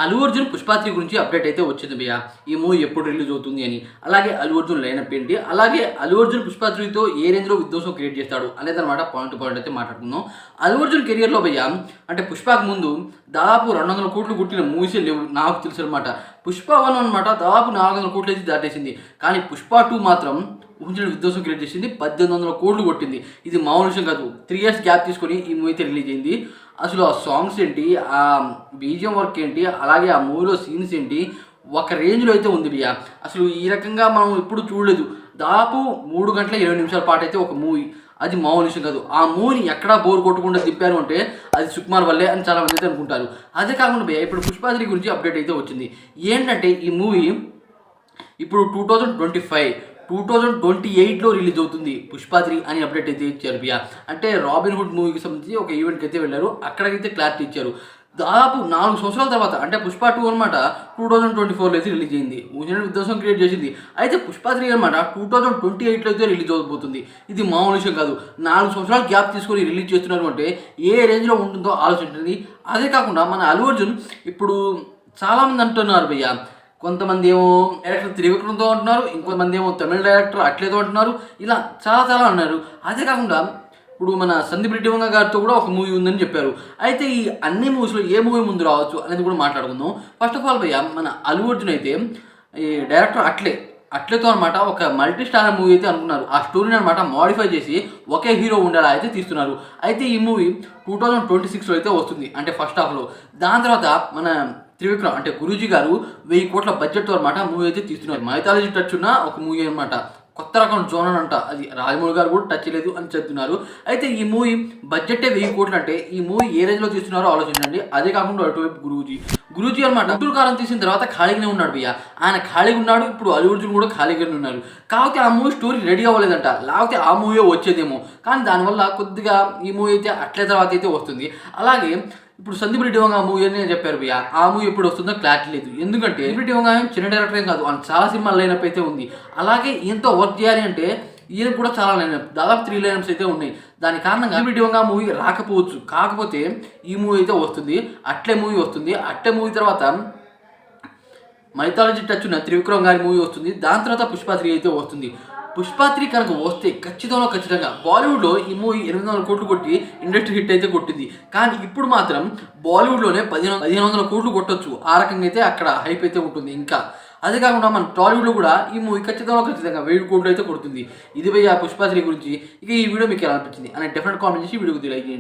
అల్లు అర్జున్ 'పుష్ప 3' గురించి అప్డేట్ అయితే వచ్చింది భయ్య. ఈ మూవీ ఎప్పుడు రిలీజ్ అవుతుంది అని. అలాగే అల్లు అర్జున్ లైనప్ ఏంటి? అలాగే అల్లు అర్జున్ 'పుష్ప 3'తో ఏ రేంజ్‌లో విధ్వంసం క్రియేట్ చేస్తాడు అనేదన్నమాట పాయింట్ టు పాయింట్ అయితే మాట్లాడుకుందాం. అల్లు అర్జున్ కెరియర్‌లో భయ్య అంటే 'పుష్ప'కి ముందు దాదాపు 200 కోట్లు కొట్టిన మూవీసే లేవు నాకు తెలుసనమాట. 'పుష్ప 1' అనమాట దాదాపు 400 కోట్లు అయితే దాటేసింది. కానీ 'పుష్ప 2' మాత్రం ఊహించని విధ్వంసం క్రియేట్ చేసింది. 1800 కోట్లు కొట్టింది. ఇది మామూలు విషయం కాదు. 3 ఇయర్స్ గ్యాప్ తీసుకొని ఈ మూవీ అయితే రిలీజ్ అయింది. అసలు ఆ సాంగ్స్ ఏంటి, ఆ బీజిఎం వర్క్ ఏంటి, అలాగే ఆ మూవీలో సీన్స్ ఏంటి, ఒక రేంజ్లో అయితే ఉంది భయ్య. అసలు ఈ రకంగా మనం ఎప్పుడు చూడలేదు. దాదాపు 3 గంటల 20 నిమిషాల పాటు అయితే ఒక మూవీ. అది మామూలు విషయం కాదు. ఆ మూవీని ఎక్కడా బోర్ కొట్టకుండా తిప్పారు అంటే అది సుకుమార్ వల్లే అని చాలా మంది అయితే అనుకుంటారు. అదే కాకుండా భయ్య ఇప్పుడు 'పుష్ప 3' గురించి అప్డేట్ అయితే వచ్చింది. ఏంటంటే ఈ మూవీ ఇప్పుడు 2028లో రిలీజ్ అవుతుంది 'పుష్ప 3' అని అప్డేట్ అయితే ఇచ్చారు భయ్య. అంటే రాబిన్ హుడ్ మూవీకి సంబంధించి ఒక ఈవెంట్కి అయితే వెళ్ళారు. అక్కడికైతే క్లారిటీ ఇచ్చారు. దాదాపు 4 సంవత్సరాల తర్వాత అంటే 'పుష్ప 2' అనమాట 2024లో అయితే రిలీజ్ అయింది. ఊహించని విధ్వంసం క్రియేట్ చేసింది. అయితే 'పుష్ప 3' అనమాట 2028లో అయితే రిలీజ్ అవబోతుంది. ఇది మామూలు విషయం కాదు. 4 సంవత్సరాలు గ్యాప్ తీసుకొని రిలీజ్ చేస్తున్నారు అంటే ఏ రేంజ్లో ఉంటుందో ఆలోచించండి. అదే కాకుండా మన అల్లు అర్జున్ ఇప్పుడు చాలామంది అంటున్నారు భయ్య. కొంతమంది ఏమో డైరెక్టర్ త్రివిక్రమ్‌తో అంటున్నారు. ఇంకొంతమంది ఏమో తమిళ డైరెక్టర్ అట్లేతో అంటున్నారు. ఇలా చాలా అన్నారు. అదే కాకుండా ఇప్పుడు మన సందీప్ రెడ్డి వంగ గారితో కూడా ఒక మూవీ ఉందని చెప్పారు. అయితే ఈ అన్ని మూవీస్‌లో ఏ మూవీ ముందు రావచ్చు అనేది కూడా మాట్లాడుకుందాం. ఫస్ట్ ఆఫ్ ఆల్ భయ్య మన అల్లు అర్జున్ అయితే ఈ డైరెక్టర్ అట్లేతో అనమాట ఒక మల్టీ స్టారర్ మూవీ అయితే అనుకున్నారు. ఆ స్టోరీని అనమాట మోడిఫై చేసి ఒకే హీరో ఉండేలా అయితే తీస్తున్నారు. అయితే ఈ మూవీ 2026లో అయితే వస్తుంది. అంటే ఫస్ట్ హాఫ్‌లో. దాని తర్వాత మన త్రివిక్రమ్ అంటే గురూజీ గారు 1000 కోట్ల బడ్జెట్‌తో అనమాట మూవీ అయితే తీస్తున్నారు. మైథాలజీ టచ్ ఉన్న ఒక మూవీ అనమాట. కొత్త రకం జోనర్ అంట. అది రాజమౌళి గారు కూడా టచ్ లేదు అని చెప్తున్నారు. అయితే ఈ మూవీ బడ్జెటే 1000 కోట్లు అంటే ఈ మూవీ ఏ రేంజ్‌లో తీస్తున్నారో ఆలోచించండి. అదే కాకుండా అటువైపు గురూజీ అనమాట గుంటూరు కారం తీసిన తర్వాత ఖాళీగానే ఉన్నాడు భయ్య. ఆయన ఖాళీగా ఉన్నాడు. ఇప్పుడు అల్లు అర్జున్ కూడా ఖాళీగానే ఉన్నారు. కాకపోతే ఆ మూవీ స్టోరీ రెడీ అవ్వలేదంట. లేకపోతే ఆ మూవీ వచ్చేదేమో. కానీ దానివల్ల కొద్దిగా ఈ మూవీ అయితే అట్లే తర్వాత అయితే వస్తుంది. అలాగే ఇప్పుడు సందీప్ రెడ్డి వంగ మూవీ అని చెప్పారు భయ్య. ఆ మూవీ ఎప్పుడు వస్తుందో క్లారిటీ లేదు. ఎందుకంటే సందీప్ రెడ్డి వంగ చిన్న డైరెక్టర్ ఏం కాదు. ఆయన చాలా సినిమాలు లైనప్ అయితే ఉంది. అలాగే ఈయనతో వర్క్ చేయాలి అంటే ఈయన కూడా చాలా లైనప్ దాదాపు 3 లైనప్స్ అయితే ఉన్నాయి. దాని కారణంగా సందీప్ రెడ్డి వంగ మూవీ రాకపోవచ్చు. కాకపోతే ఈ మూవీ అయితే వస్తుంది. అట్లే మూవీ వస్తుంది. అట్లే మూవీ తర్వాత మైథాలజీ టచ్ ఉన్న త్రివిక్రమ్ గారి మూవీ వస్తుంది. దాని తర్వాత 'పుష్ప 3' అయితే వస్తుంది. 'పుష్ప 3' కనుక వస్తే ఖచ్చితంగా బాలీవుడ్లో ఈ మూవీ 800 కోట్లు కొట్టి ఇండస్ట్రీ హిట్ అయితే కొట్టింది. కానీ ఇప్పుడు మాత్రం బాలీవుడ్లోనే 1500 కోట్లు కొట్టొచ్చు. ఆ రకంగా అయితే అక్కడ హైప్ అయితే ఉంటుంది ఇంకా. అదే కాకుండా మన టాలీవుడ్లో కూడా ఈ మూవీ ఖచ్చితంగా 1000 కోట్లు అయితే కొడుతుంది. ఇది భయ్య 'పుష్ప 3' గురించి. ఇక ఈ వీడియో మీకు ఎలా అనిపించింది అనే డెఫినెట్ కామెంట్ చేసి వీడియోకి లైక్ చేయండి.